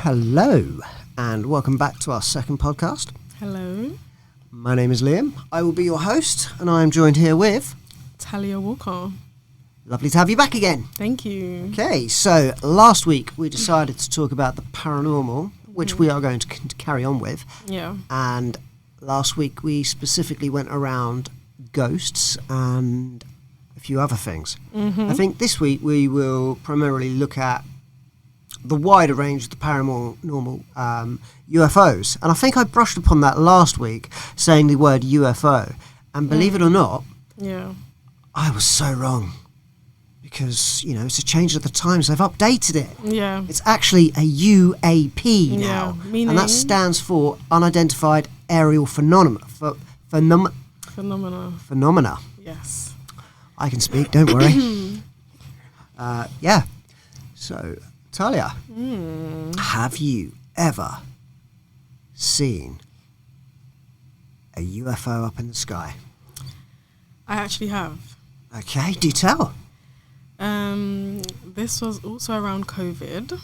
Hello, and welcome back to our second podcast. Hello. My name is Liam. I will be your host, and I am joined here with... Talia Walker. Lovely to have you back again. Thank you. Okay, so last week we decided to talk about the paranormal, which we are going to carry on with. Yeah. And last week we specifically went around ghosts and a few other things. Mm-hmm. I think this week we will primarily look at the wider range of the paranormal UFOs. And I think I brushed upon that last week, saying the word UFO. And believe it or not, Yeah. I was so wrong. Because, you know, it's a change of the times. They've updated it. Yeah. It's actually a UAP now. Yeah, meaning? And that stands for Unidentified Aerial Phenomena. Phenomena. Yes. I can speak, don't worry. Yeah. So, Talia, have you ever seen a UFO up in the sky? I actually have. Okay, do tell. This was also around COVID.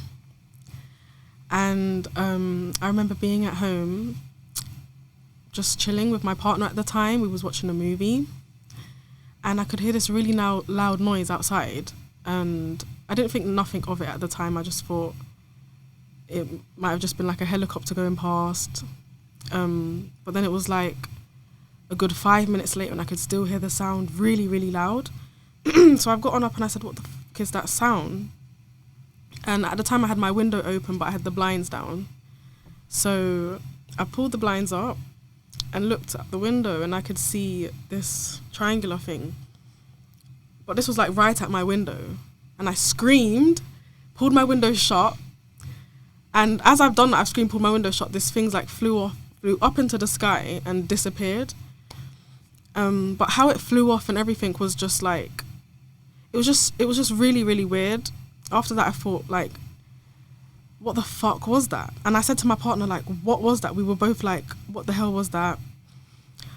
And I remember being at home, just chilling with my partner at the time. We was watching a movie. And I could hear this really loud noise outside. And I didn't think nothing of it at the time. I just thought it might have just been like a helicopter going past. But then it was like a good 5 minutes later and I could still hear the sound really, really loud. So I've gotten up and I said, what the fuck is that sound? And at the time I had my window open, but I had the blinds down. So I pulled the blinds up and looked at the window and I could see this triangular thing. But this was like right at my window. And I screamed, pulled my window shut. And as I've done that, I've screamed, pulled my window shut. This thing's like flew up into the sky and disappeared. But how it flew off and everything was just like, it was just really, really weird. After that, I thought like, what the fuck was that? And I said to my partner, like, what was that? We were both like, what the hell was that?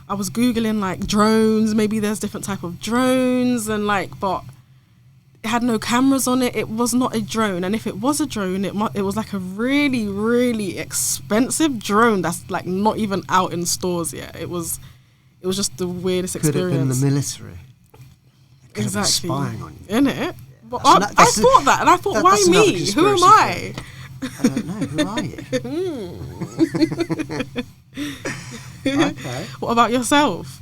I was Googling like drones, maybe there's different type of drones and like, but it had no cameras on it. It was not a drone. And if it was a drone, it was like a really, really expensive drone that's like not even out in stores yet. It was just the weirdest experience. Could have been the military. They could Exactly. have been spying on you. Innit? Yeah. But I thought that and I thought, why me? Who am I? I don't know. Who are you? Okay. What about yourself?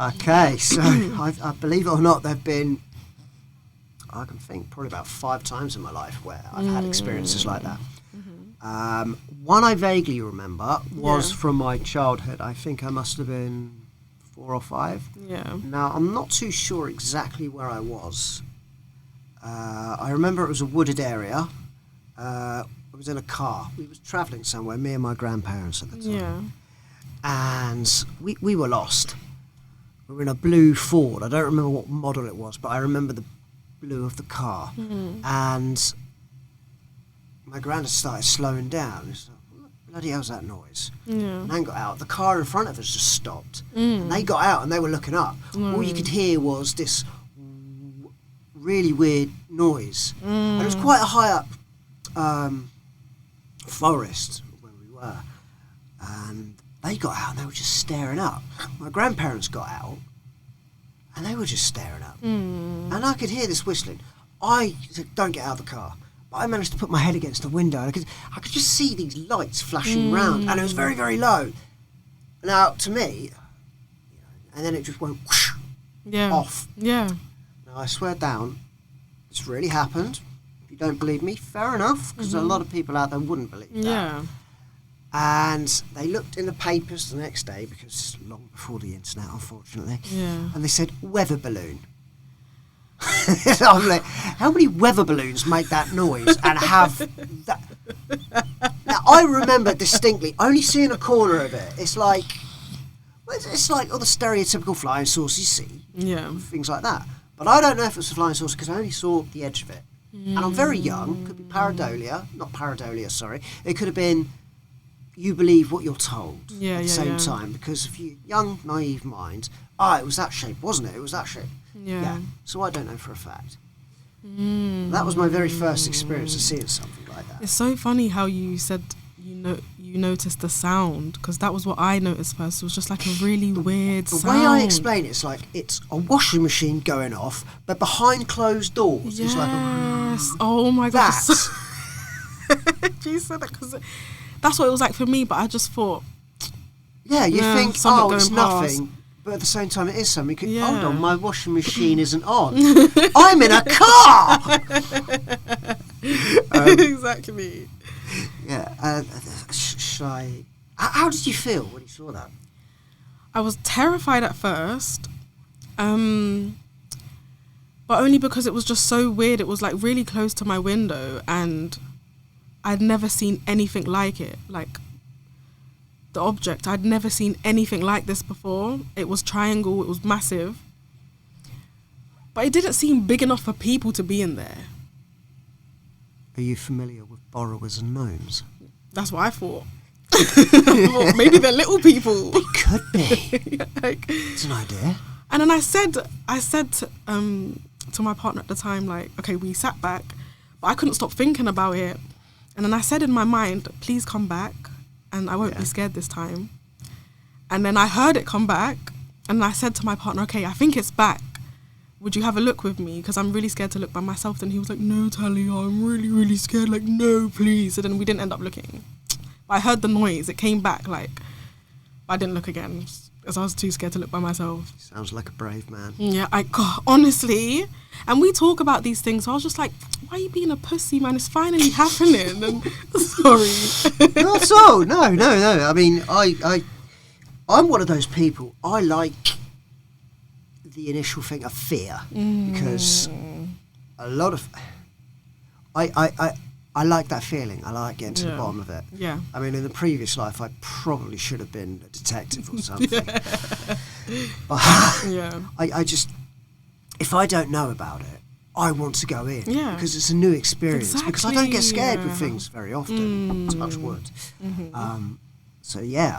Okay, so I believe it or not, there've been, I can think, probably about 5 times in my life where I've had experiences like that. One I vaguely remember was from my childhood. I think I must have been 4 or 5. Yeah. Now, I'm not too sure exactly where I was. I remember it was a wooded area. I was in a car. We was travelling somewhere, me and my grandparents at the time. Yeah. And we were lost. We were in a blue Ford. I don't remember what model it was, but I remember the blue of the car. And my granddad started slowing down. He's like, what the bloody hell's that noise? Yeah. And then got out. The car in front of us just stopped. And they got out and they were looking up. All you could hear was this really weird noise. And it was quite a high up forest where we were. And they got out and they were just staring up. My grandparents got out and they were just staring up. And I could hear this whistling. I said, don't get out of the car. But I managed to put my head against the window and I could just see these lights flashing round and it was very, very low. Now, to me, and then it just went whoosh, off. Yeah. Now, I swear down, this really happened. If you don't believe me, fair enough, because a lot of people out there wouldn't believe that. Yeah. And they looked in the papers the next day, because it's long before the internet, unfortunately. Yeah. And they said, weather balloon. I'm like, how many weather balloons make that noise and have that? Now, I remember distinctly only seeing a corner of it. It's like all the stereotypical flying saucers you see. Yeah. Things like that. But I don't know if it was a flying saucer because I only saw the edge of it. And I'm very young. Could be pareidolia, sorry. It could have been you believe what you're told at the same time. Because if you young, naive mind, it was that shape, wasn't it? It was that shape. Yeah. So I don't know for a fact. That was my very first experience of seeing something like that. It's so funny how you said you noticed the sound, because that was what I noticed first. It was just like a really weird The sound. way I explain it's like it's a washing machine going off, but behind closed doors. Yes. It's like Oh my gosh. that. You said that because that's what it was like for me. But I just thought, Yeah, you Yeah, think, something it's going past. nothing, but at the same time it is something. You Yeah. Hold on, my washing machine isn't on. I'm in a car! exactly. Yeah, shall I... How did you feel when you saw that? I was terrified at first, but only because it was just so weird. It was like really close to my window, and I'd never seen anything like it. Like the object, I'd never seen anything like this before. It was triangle, it was massive, but it didn't seem big enough for people to be in there. Are you familiar with borrowers and gnomes? That's what I thought. I thought maybe they're little people. Could be. Like, It's an idea. and then I said to my partner at the time, like, okay, we sat back, but I couldn't stop thinking about it. And then I said in my mind, please come back, and I won't be scared this time. And then I heard it come back, and I said to my partner, okay, I think it's back. Would you have a look with me? Because I'm really scared to look by myself. Then he was like, no, Talia, I'm really, really scared. Like, no, please. So then we didn't end up looking. But I heard the noise. It came back, like, but I didn't look again because I was too scared to look by myself. Sounds like a brave man. Yeah, God, honestly. And we talk about these things. So I was just like, why are you being a pussy, man? It's finally happening. And sorry. Not so. No. I mean, I'm one of those people. I like the initial thing of fear because a lot of I like that feeling. I like getting to the bottom of it. Yeah. I mean, in the previous life, I probably should have been a detective or something. But Yeah. I just, if I don't know about it, I want to go in because it's a new experience. Because I don't get scared with things very often. Touch wood. So yeah,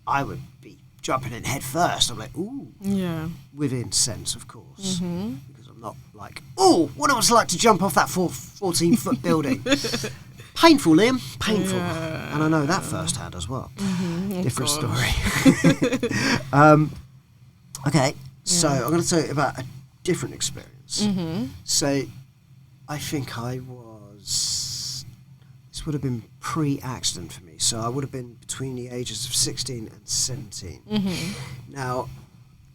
I would be jumping in head first. I'm like, ooh. Yeah. Within sense, of course. Because I'm not like, oh, what it was like to jump off that 14-foot building. Painful, Liam. Painful. Yeah. And I know that firsthand as well. Different gosh. story. Okay, so I'm going to tell you about a different experience. So I think I was... This would have been pre-accident for me. So I would have been between the ages of 16 and 17. Now,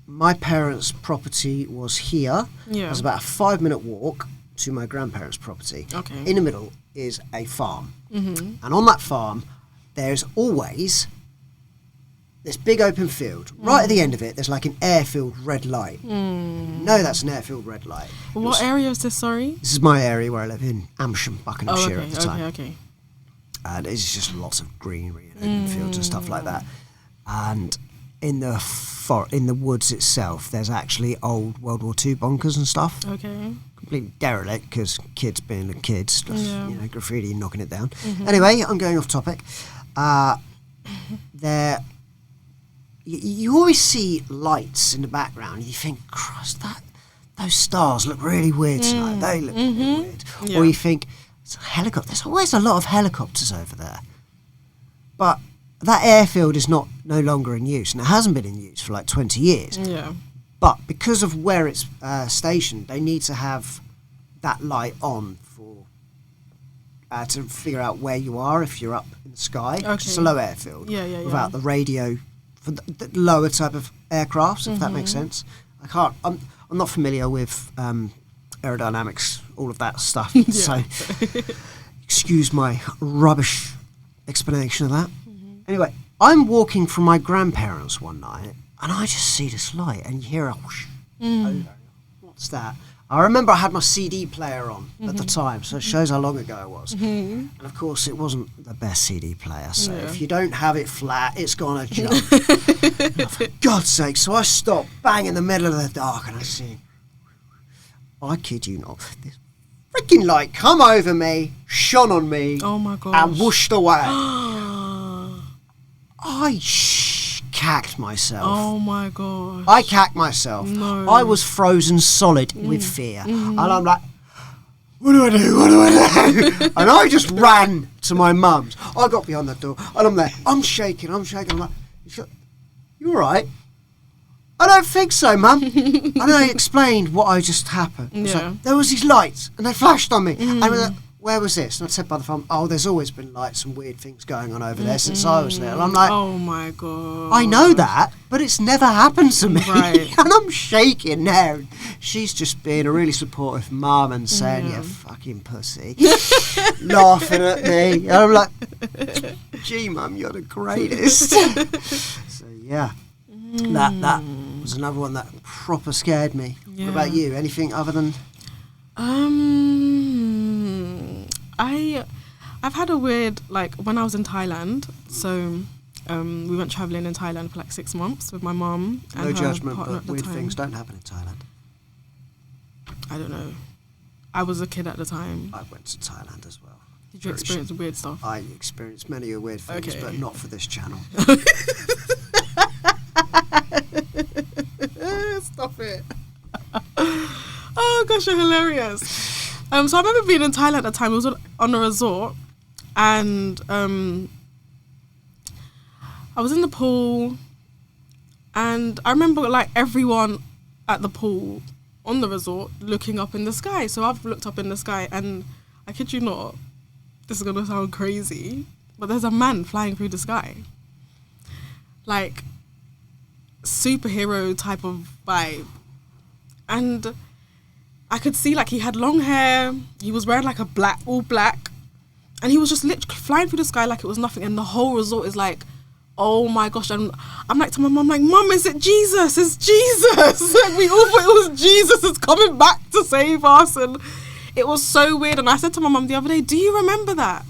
my parents' property was here. Yeah. It was about a 5-minute walk to my grandparents' property. Okay. In the middle is a farm. And on that farm, there's always this big open field. Right at the end of it, there's like an airfield red light. No, that's an airfield red light. What area is this, sorry? This is my area where I live in Amersham, Buckinghamshire at the time. Okay. And it's just lots of greenery and open fields and stuff like that. And in the woods itself, there's actually old World War II bunkers and stuff. Okay. Completely derelict because kids being kids, just, Yeah. graffiti and knocking it down. Anyway, I'm going off topic. There, you always see lights in the background. And you think, Christ, those stars look really weird tonight. They look really weird. Yeah. Or you think, it's a helicopter. There's always a lot of helicopters over there. But that airfield is no longer in use, and it hasn't been in use for like 20 years. Yeah. But because of where it's stationed, they need to have that light on for to figure out where you are if you're up in the sky. Okay. It's a low airfield. Yeah. Without the radio for the lower type of aircrafts, if that makes sense. I'm not familiar with aerodynamics, all of that stuff. So excuse my rubbish explanation of that. Anyway, I'm walking from my grandparents one night, and I just see this light, and you hear a whoosh. What's that? I remember I had my CD player on at the time, so it shows how long ago it was. And of course, it wasn't the best CD player, so if you don't have it flat, it's gonna jump. For God's sake! So I stop, bang in the middle of the dark, and I see, I kid you not, this freaking light come over me, shone on me, Oh my gosh. and whooshed away. I cacked myself. Oh my god. I cacked myself. No. I was frozen solid with fear. And I'm like, what do I do? What do I do? And I just ran to my mum's. I got behind the door and I'm there. I'm shaking. I'm like, you all right? I don't think so, Mum. And I explained what I just happened. I was Yeah. like, there was these lights and they flashed on me. And I was like, where was this? And I said by the phone, there's always been lights and weird things going on over there since I was there. And I'm like, oh my god. I know that, but it's never happened to me. Right. And I'm shaking there. She's just being a really supportive mum and saying, Yeah. you fucking pussy. Laughing at me. And I'm like, gee, Mum, you're the greatest. So, yeah. That was another one that proper scared me. Yeah. What about you? Anything other than... I've had a weird, like, when I was in Thailand, so we went travelling in Thailand for like 6 months with my mum and No her judgment, partner but at the weird time. things don't happen in Thailand. I don't know. I was a kid at the time. I went to Thailand as well. Did you experience weird stuff? I experienced many weird things, Okay. but not for this channel. Stop it. Oh gosh, you're hilarious. So I remember being in Thailand at the time. It was on a resort, and I was in the pool, and I remember like everyone at the pool on the resort looking up in the sky. So I've looked up in the sky, and I kid you not, this is gonna sound crazy, but there's a man flying through the sky, like superhero type of vibe, and I could see like he had long hair, he was wearing like all black, and he was just literally flying through the sky like it was nothing, and the whole resort is like, oh my gosh. And I'm like to my mum, like, Mum, is it Jesus? It's Jesus. Like, we all thought it was Jesus is coming back to save us, and it was so weird. And I said to my mum the other day, do you remember that?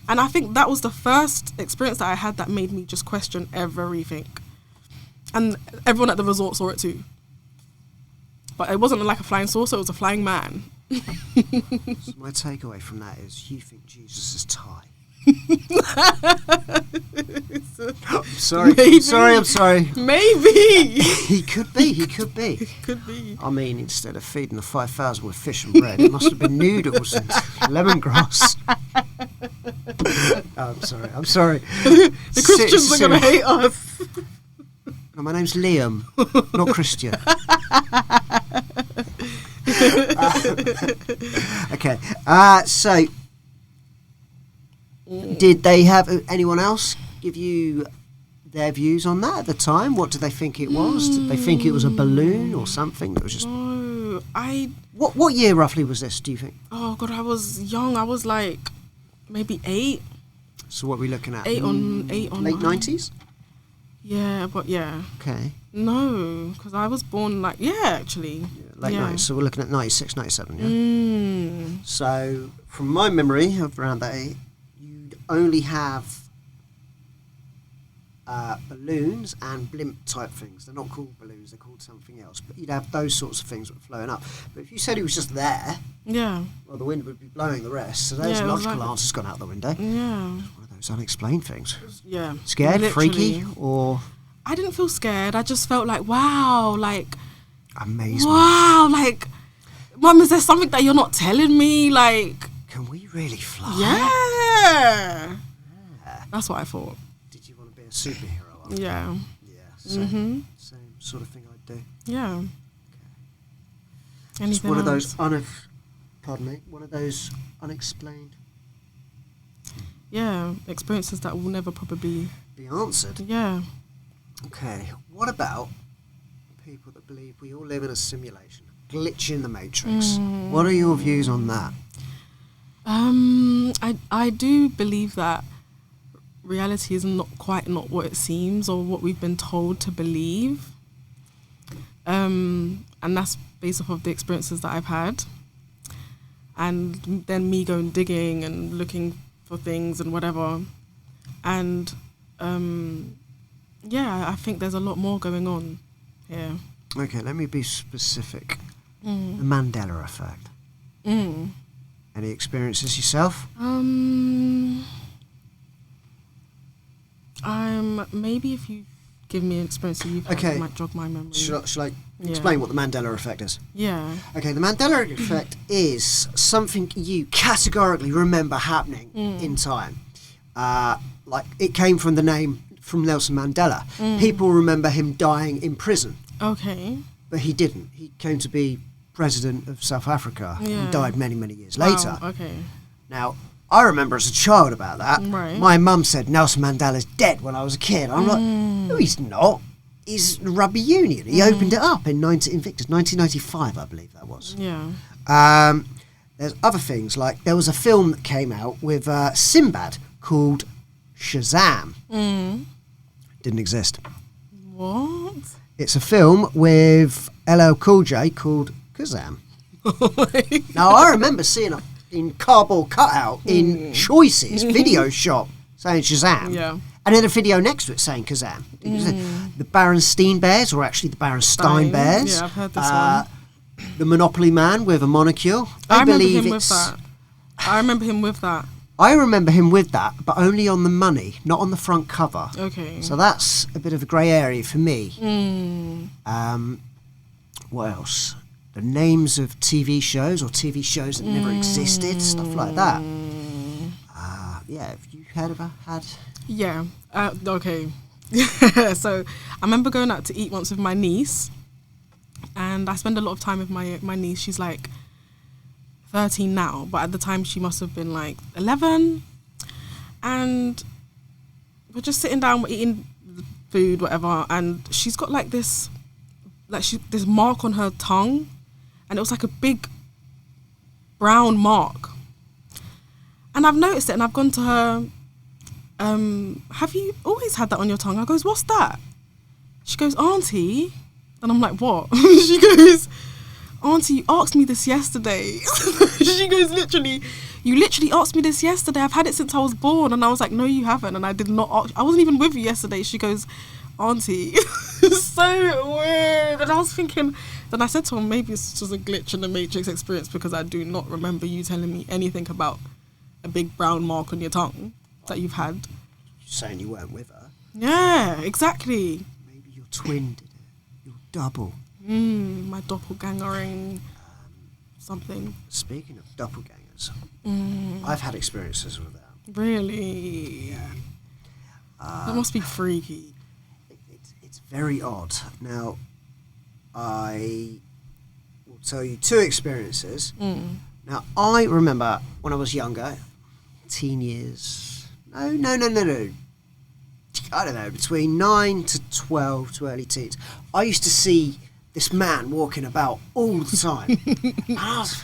And I think that was the first experience that I had that made me just question everything. And everyone at the resort saw it too. But it wasn't like a flying saucer, it was a flying man. So my takeaway from that is you think Jesus is Thai. I'm sorry. Maybe. I'm sorry. Maybe. He could be. Could be. I mean, instead of feeding the 5,000 with fish and bread, it must have been noodles and lemongrass. I'm sorry. The Christians are going to hate us. No, my name's Liam, not Christian. Okay. So, did they have anyone else give you their views on that at the time? What did they think it was? Did they think it was a balloon or something that was just... No, What year roughly was this, do you think? oh God, I was young. I was like maybe 8. So what are we looking at? 8 on Late 9. 90s? Yeah, but yeah. Okay. No, because I was born like, actually. Yeah, late 90s. So we're looking at 96, 97, yeah? So, from my memory of around that age, you'd only have balloons and blimp type things. They're not called balloons, they're called something else. But you'd have those sorts of things that were flowing up. But if you said it was just there, Yeah. well, the wind would be blowing the rest. So those Yeah, it was logical like- answers gone out the window. Yeah. One of those unexplained things. Yeah. Scared, Literally. freaky, or I didn't feel scared. I just felt like, wow, like, amazement? wow, like, Mum, is there something that you're not telling me? Like, Can we really fly? yeah. That's what I thought. Did you want to be a superhero? After? Yeah. Yeah, same sort of thing I'd do. Yeah. It's Anything one of else? those one of those unexplained, Yeah, experiences that will never probably. be answered. Yeah. Okay, what about people that believe we all live in a simulation, glitch in the matrix? What are your views on that? I do believe that reality is not what it seems or what we've been told to believe. And that's based off of the experiences that I've had. And then me going digging and looking for things and whatever. And yeah, I think there's a lot more going on here. Okay, let me be specific. The Mandela effect. Any experiences yourself? Maybe if you give me an experience that you've had Okay. that might jog my memory. Shall I Yeah. explain what the Mandela effect is? Yeah. Okay, the Mandela effect is something you categorically remember happening in time. Like, it came from the name from Nelson Mandela. People remember him dying in prison, Okay. but he didn't. He came to be president of South Africa Yeah. and died many, many years later. Wow, okay. Now, I remember as a child about that. Right. My mum said Nelson Mandela's dead when I was a kid. I'm like, no, he's not. He's the rugby union. He opened it up in Invictus, 1995, I believe that was. Yeah. There's other things, like there was a film that came out with Sinbad called Shazam. Didn't exist. What? It's a film with LL Cool J called Kazam. Now, I remember seeing it in cardboard cutout in Choices video shop saying Shazam. Yeah. And then a video next to it saying Kazam. The Berenstein Bears, or actually the Berenstein Bears. Yeah, I've heard this one. The Monopoly Man with a monocule. I remember believe him with it's. that. I remember him with that. I remember him with that, but only on the money, not on the front cover. Okay. So that's a bit of a grey area for me. What else? The names of TV shows or TV shows that never existed, stuff like that. Yeah, have you ever had? Yeah. Okay. So I remember going out to eat once with my niece, and I spend a lot of time with my niece. She's like 13 now, but at the time she must have been like 11. And we're just sitting down, we're eating food, whatever, and she's got like this, this mark on her tongue, and it was like a big brown mark. And I've noticed it, and I've gone to her, have you always had that on your tongue? I goes, what's that? She goes, Auntie. And I'm like, what? She goes, Auntie, you asked me this yesterday. She goes, you literally asked me this yesterday. I've had it since I was born. And I was like, no, you haven't. And I did not I wasn't even with you yesterday. She goes, Auntie. It's so weird. And I was thinking, then I said to her, maybe it's just a glitch in the Matrix experience, because I do not remember you telling me anything about a big brown mark on your tongue that you've had. Saying you weren't with her. Yeah, exactly. Maybe your twin did it. Your double. My doppelgangering something. Speaking of doppelgangers, I've had experiences with that. Really? Yeah. That must be freaky. It's very odd. Now, I will tell you two experiences. Now, I remember when I was younger, teen years. No. I don't know, between 9 to 12 to early teens. I used to see this man walking about all the time. And I was,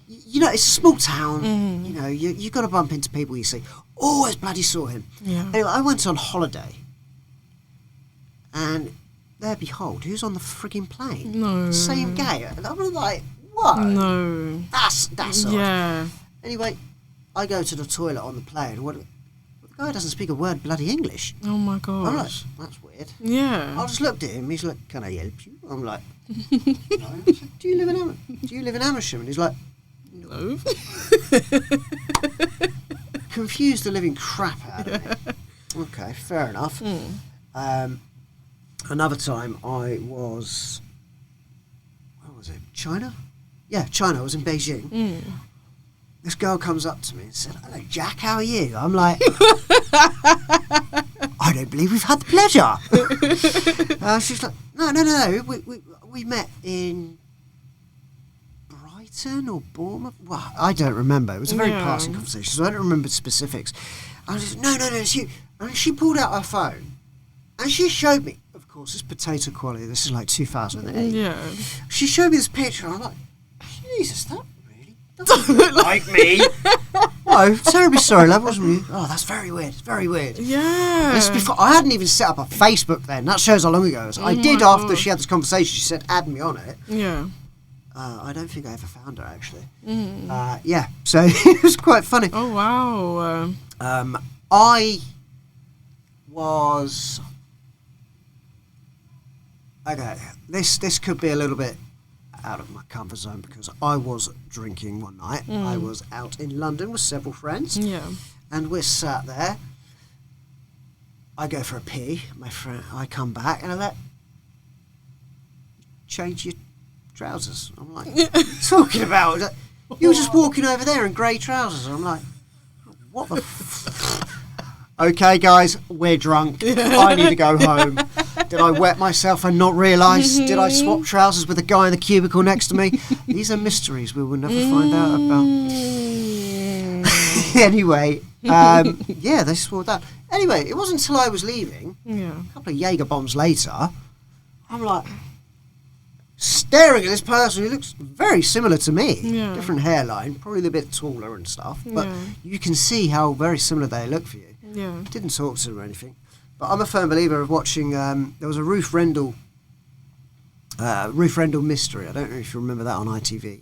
it's a small town. You know, you got to bump into people you see. Always bloody saw him. Yeah. Anyway, I went on holiday, and there, behold, who's on the frigging plane? No. The same guy. And I was like, what? No. That's odd. Yeah. Anyway, I go to the toilet on the plane. The guy doesn't speak a word bloody English. Oh my I'm like, gosh. that's weird. Yeah. I just looked at him. He's like, "Can I help you?" I'm like, "No." I said, Do you live in Amersham? And he's like, No. confused the living crap out of me. Okay, fair enough. Another time I was, where was it? China? Yeah, China. I was in Beijing. This girl comes up to me and said, "Hello, Jack, how are you?" I'm like, "I don't believe we've had the pleasure." She's like, No. We met in Brighton or Bournemouth. Well, I don't remember. It was a very passing conversation, so I don't remember specifics. I was just, no, it's you. And she pulled out her phone and she showed me, of course, it's potato quality. This is like 2008. Yeah. She showed me this picture and I'm like, Jesus, that really doesn't look like me. No, terribly sorry, love, wasn't you? Oh, that's very weird. It's very weird. Yeah. This before I hadn't even set up a Facebook then. That shows how long ago it was. I did after God. she had this conversation. She said, "Add me on it." Yeah. I don't think I ever found her actually. Yeah, so it was quite funny. Oh wow. I was okay. This could be a little bit out of my comfort zone because I was drinking one night. I was out in London with several friends. Yeah. And we're sat there. I go for a pee. I come back and I let change your trousers. I'm like, what are you talking about? You were just walking over there in grey trousers. I'm like, what the okay, guys, we're drunk. I need to go home. Did I wet myself and not realise? Did I swap trousers with the guy in the cubicle next to me? These are mysteries we will never find out about. Anyway, yeah, they swore that. Anyway, it wasn't until I was leaving, a couple of Jaeger bombs later, I'm like, staring at this person who looks very similar to me. Yeah. Different hairline, probably a bit taller and stuff, but Yeah. you can see how very similar they look for you. Yeah. Didn't talk to them or anything. But I'm a firm believer of watching, there was a Ruth Rendell mystery. I don't know if you remember that on ITV.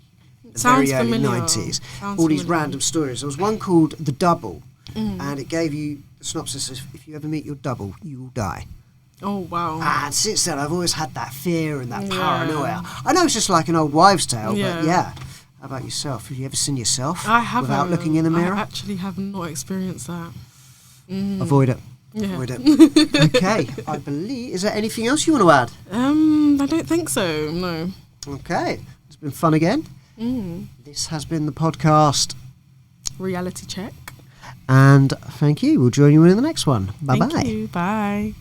The Sounds very early familiar. 90s. Sounds All these familiar. random stories. There was one called The Double, and it gave you the synopsis of, if you ever meet your double, you will die. Oh, wow. And since then, I've always had that fear and that Yeah. paranoia. I know it's just like an old wives' tale, Yeah. but yeah. How about yourself? Have you ever seen yourself I haven't. without looking in the mirror? I actually have not experienced that. Avoid it. Yeah. Avoid it. Okay, I believe. Is there anything else you want to add? I don't think so, no. Okay, it's been fun again. This has been the podcast, Reality check. and thank you. We'll join you in the next one. Bye bye. Thank you. Bye.